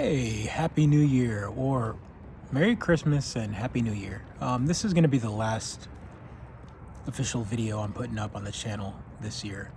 Hey, Happy New Year, or Merry Christmas and Happy New Year. This is going to be the last official video I'm putting up on the channel this year.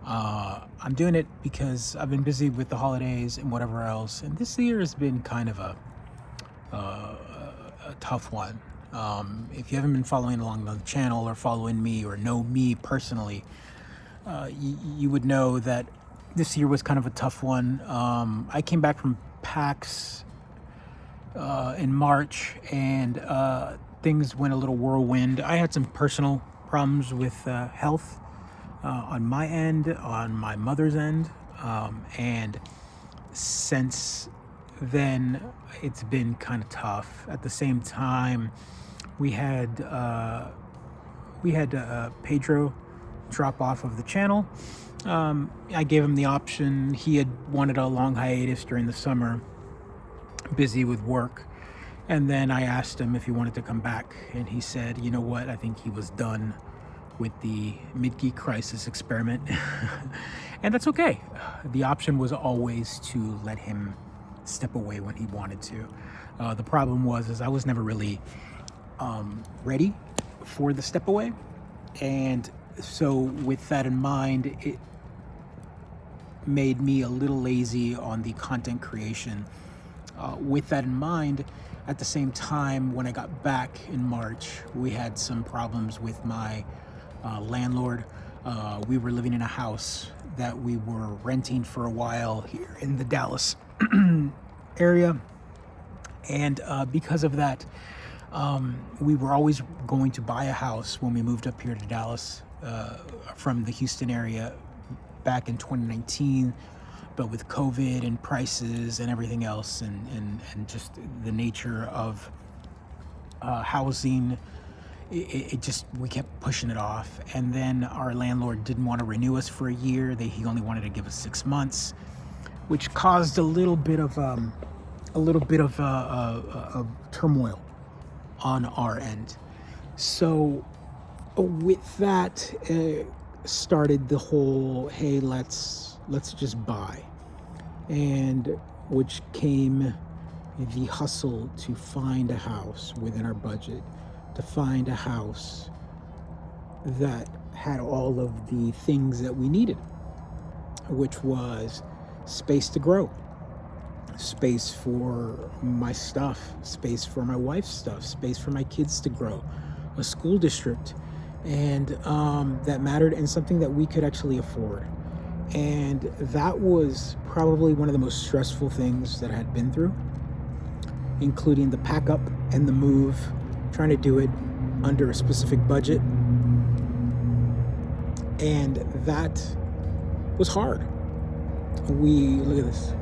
I'm doing it because I've been busy with the holidays and whatever else, and this year has been kind of a tough one. If you haven't been following along the channel or following me or know me personally, you would know that this year was kind of a tough one. I came back from PAX in March, and things went a little whirlwind. I had some personal problems with health on my end, on my mother's end, and since then it's been kind of tough. At the same time, we had Pedro drop off of the channel. I gave him the option. He had wanted a long hiatus during the summer, busy with work. And then I asked him if he wanted to come back, and he said, you know what, I think he was done with the Mid-Geek crisis experiment. And that's okay. The option was always to let him step away when he wanted to. The problem was I was never really ready for the step away. And so with that in mind, it made me a little lazy on the content creation. With that in mind, at the same time, when I got back in March, we had some problems with my landlord. We were living in a house that we were renting for a while here in the Dallas area. And because of that, we were always going to buy a house when we moved up here to Dallas from the Houston area back in 2019. But with COVID and prices and everything else, and just the nature of housing, it just, we kept pushing it off. And then our landlord didn't want to renew us for a year. He only wanted to give us 6 months, which caused a little bit of turmoil on our end. So with that, started the whole, hey, let's just buy, and which came the hustle to find a house within our budget, to find a house that had all of the things that we needed, which was space to grow, space for my stuff, space for my wife's stuff, space for my kids to grow, a school district, and that mattered, and something that we could actually afford. And that was probably one of the most stressful things that I had been through, including the pack up and the move, trying to do it under a specific budget. And that was hard. Look at this.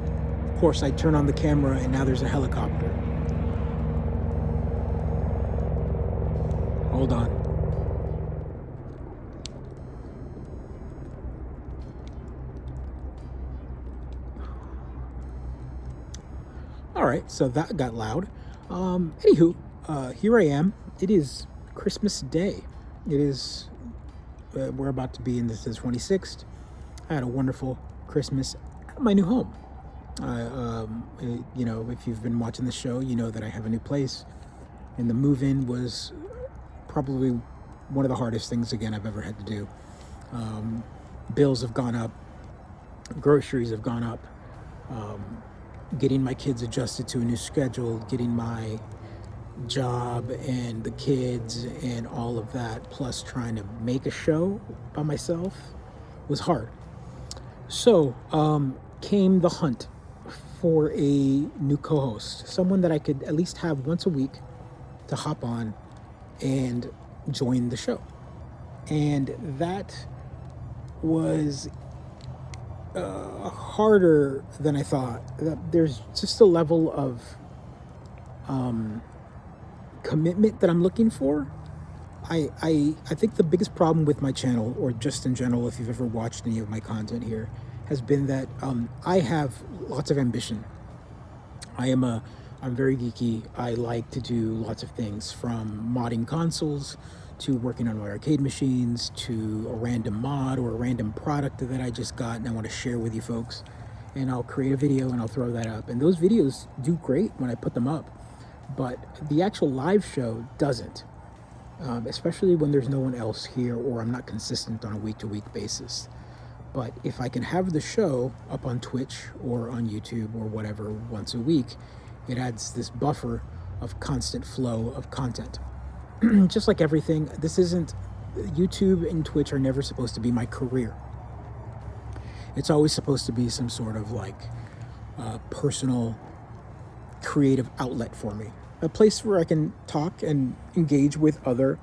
Of course, I turn on the camera and now there's a helicopter. Hold on. All right, so that got loud. Anywho, here I am. It is Christmas Day. It is, we're about to be in the 26th. I had a wonderful Christmas at my new home. You know, if you've been watching the show, you know that I have a new place. And the move-in was probably one of the hardest things, again, I've ever had to do. Bills have gone up. Groceries have gone up. Getting my kids adjusted to a new schedule, getting my job and the kids and all of that, plus trying to make a show by myself, was hard. So came the hunt for a new co-host, someone that I could at least have once a week to hop on and join the show. And that was harder than I thought. There's just a level of commitment that I'm looking for. I think the biggest problem with my channel, or just in general, if you've ever watched any of my content here, has been that I have lots of ambition. I'm very geeky. I like to do lots of things, from modding consoles to working on my arcade machines to a random mod or a random product that I just got and I want to share with you folks. and I'll create a video and I'll throw that up. And those videos do great when I put them up, but the actual live show doesn't, especially when there's no one else here or I'm not consistent on a week-to-week basis. But if I can have the show up on Twitch or on YouTube or whatever once a week, it adds this buffer of constant flow of content. Just like everything, YouTube and Twitch are never supposed to be my career. It's always supposed to be some sort of like personal creative outlet for me. A place where I can talk and engage with other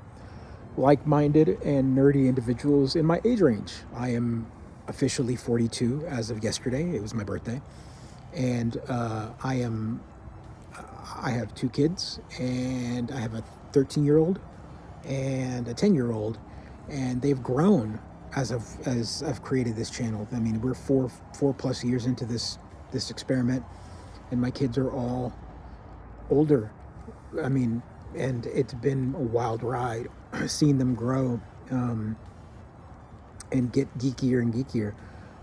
like-minded and nerdy individuals in my age range. I am officially 42 as of yesterday. It was my birthday. And I have 2 kids, and I have a 13-year-old and a 10-year-old, and they've grown as I've created this channel. I mean, we're four plus years into this experiment, and my kids are all older. I mean, and it's been a wild ride seeing them grow and get geekier and geekier.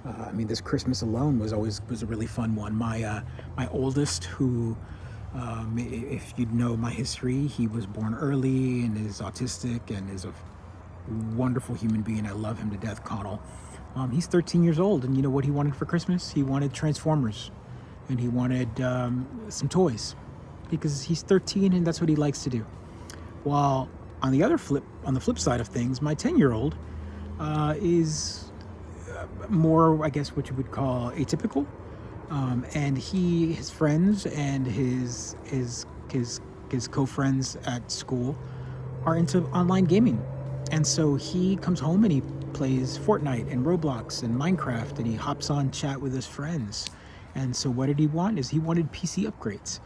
I mean, this Christmas alone was a really fun one. My oldest, who, if you know my history, he was born early and is autistic and is a wonderful human being. I love him to death, Connell. He's 13 years old, and you know what he wanted for Christmas? He wanted Transformers, and he wanted some toys, because he's 13 and that's what he likes to do. While on the flip side of things, my 10-year-old is more, I guess, what you would call atypical, and his friends and his co-friends at school are into online gaming, and so he comes home and he plays Fortnite and Roblox and Minecraft, and he hops on chat with his friends. And so what did he want? He wanted PC upgrades,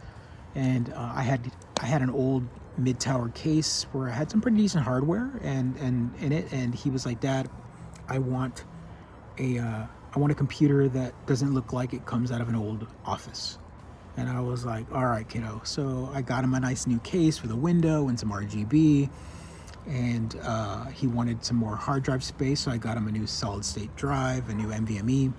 and I had an old mid-tower case where I had some pretty decent hardware and in it, and he was like, "Dad, I want a computer that doesn't look like it comes out of an old office." And I was like, "All right, kiddo." So I got him a nice new case with a window and some RGB, and he wanted some more hard drive space, so I got him a new solid state drive, a new NVMe.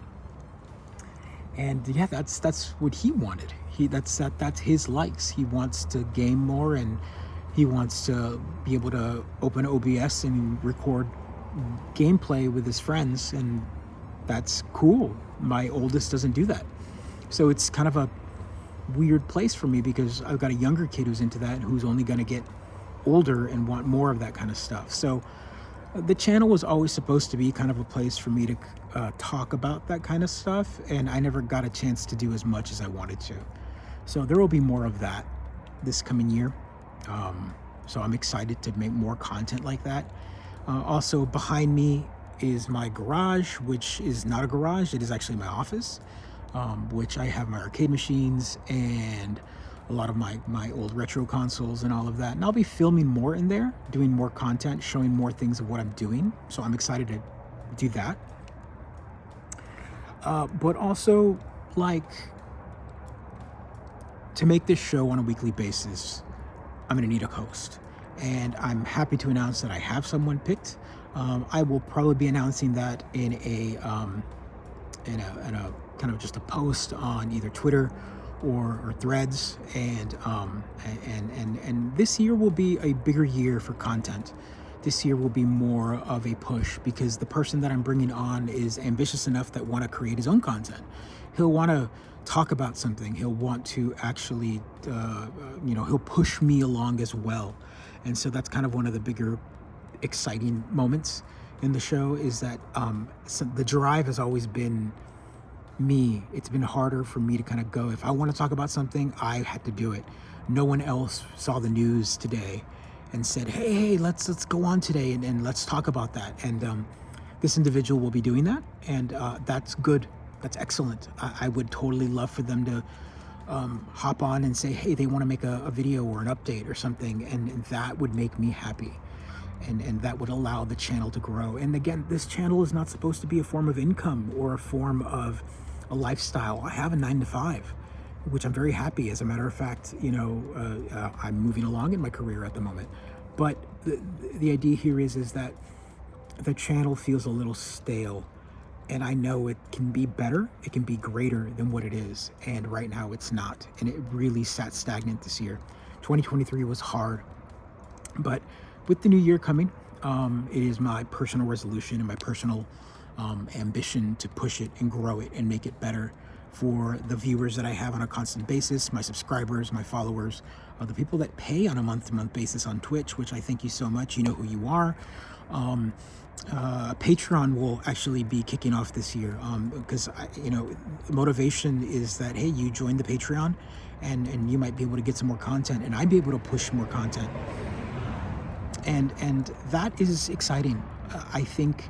And yeah, that's what he wanted. That's his likes. He wants to game more, and he wants to be able to open OBS and record gameplay with his friends, and that's cool. My oldest doesn't do that. So it's kind of a weird place for me, because I've got a younger kid who's into that, who's only going to get older and want more of that kind of stuff. So the channel was always supposed to be kind of a place for me to talk about that kind of stuff, and I never got a chance to do as much as I wanted to. So there will be more of that this coming year. So I'm excited to make more content like that. Also behind me is my garage, which is not a garage, it is actually my office, which I have my arcade machines and a lot of my old retro consoles and all of that. And I'll be filming more in there, doing more content, showing more things of what I'm doing. So I'm excited to do that. But also, like, to make this show on a weekly basis, I'm gonna need a host. And I'm happy to announce that I have someone picked. I will probably be announcing that in a kind of just a post on either Twitter or Threads, and this year will be a bigger year for content. This year will be more of a push, because the person that I'm bringing on is ambitious enough that want to create his own content. He'll want to talk about something. He'll want to actually, he'll push me along as well. And so that's kind of one of the bigger exciting moments in the show, is that so the drive has always been me. It's been harder for me to kind of go, if I want to talk about something, I had to do it. No one else saw the news today and said, hey, let's go on today and let's talk about that. And this individual will be doing that, and that's good. That's excellent. I would totally love for them to hop on and say, hey, they want to make a video or an update or something, and that would make me happy. And that would allow the channel to grow. And again, this channel is not supposed to be a form of income or a form of a lifestyle. I have a 9-to-5, which I'm very happy. As a matter of fact, I'm moving along in my career at the moment. But the idea here is that the channel feels a little stale And I know it can be better, it can be greater than what it is. And right now it's not. And it really sat stagnant this year. 2023 was hard. But with the new year coming, it is my personal resolution and my personal ambition to push it and grow it and make it better for the viewers that I have on a constant basis, my subscribers, my followers, the people that pay on a month-to-month basis on Twitch, which I thank you so much. You know who you are. Patreon will actually be kicking off this year because motivation is that, hey, you join the Patreon and you might be able to get some more content, and I'd be able to push more content, and that is exciting. I think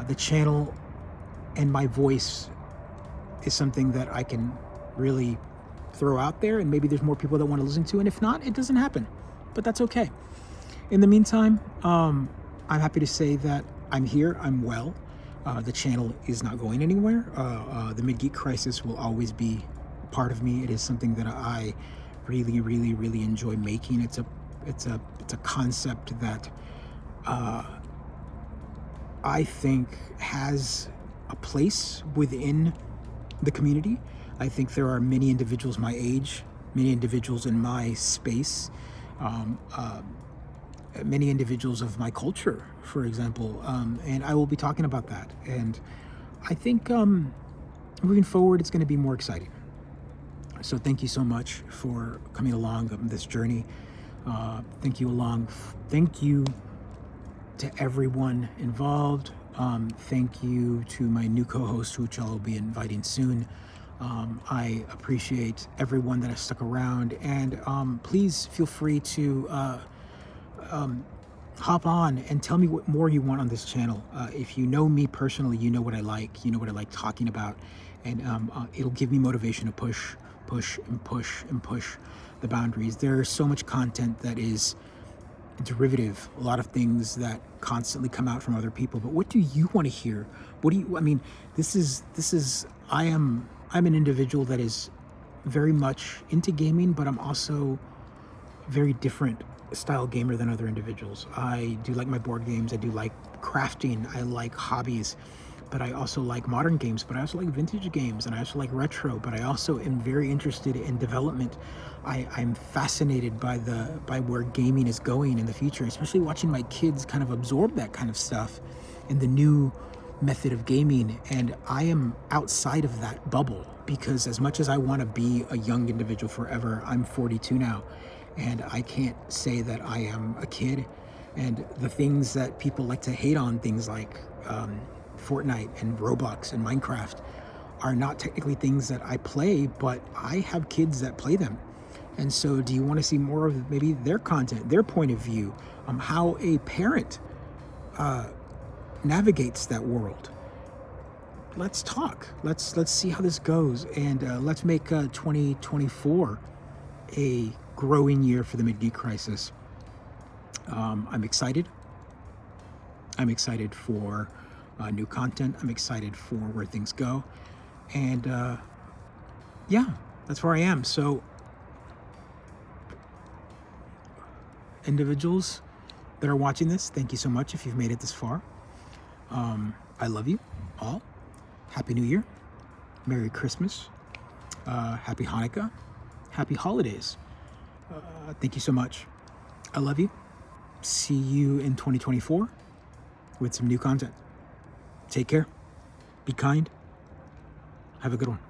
the channel and my voice is something that I can really throw out there, and maybe there's more people that want to listen to, and if not, it doesn't happen, but that's okay. In the meantime, I'm happy to say that I'm here, I'm well. The channel is not going anywhere. The Mid-Geek crisis will always be part of me. It is something that I really, really, really enjoy making. It's a concept that I think has a place within the community. I think there are many individuals my age, many individuals in my space, many individuals of my culture, for example, and I will be talking about that. And I think moving forward, it's going to be more exciting. So thank you so much for coming along on this journey. Thank you to everyone involved. Thank you to my new co-host, which I'll be inviting soon. I appreciate everyone that has stuck around, and please feel free to hop on and tell me what more you want on this channel. If you know me personally, you know what I like, talking about, and it'll give me motivation to push the boundaries. There's so much content that is derivative, a lot of things that constantly come out from other people, but what do you want to hear? I'm an individual that is very much into gaming, but I'm also very different style gamer than other individuals. I do like my board games, I do like crafting, I like hobbies, but I also like modern games, but I also like vintage games, and I also like retro, but I also am very interested in development. I'm fascinated by where gaming is going in the future, especially watching my kids kind of absorb that kind of stuff and the new method of gaming. And I am outside of that bubble, because as much as I want to be a young individual forever, I'm 42 now, and I can't say that I am a kid. And the things that people like to hate on, things like Fortnite and Roblox and Minecraft, are not technically things that I play, but I have kids that play them. And so do you want to see more of maybe their content, their point of view, how a parent navigates that world? Let's talk. Let's see how this goes, and let's make 2024 a growing year for the Mid-Geek crisis. I'm excited. I'm excited for new content. I'm excited for where things go, and yeah, that's where I am. So individuals that are watching this, thank you so much if you've made it this far. I love you all. Happy New Year. Merry Christmas. Happy Hanukkah. Happy holidays. Thank you so much. I love you. See you in 2024 with some new content. Take care. Be kind. Have a good one.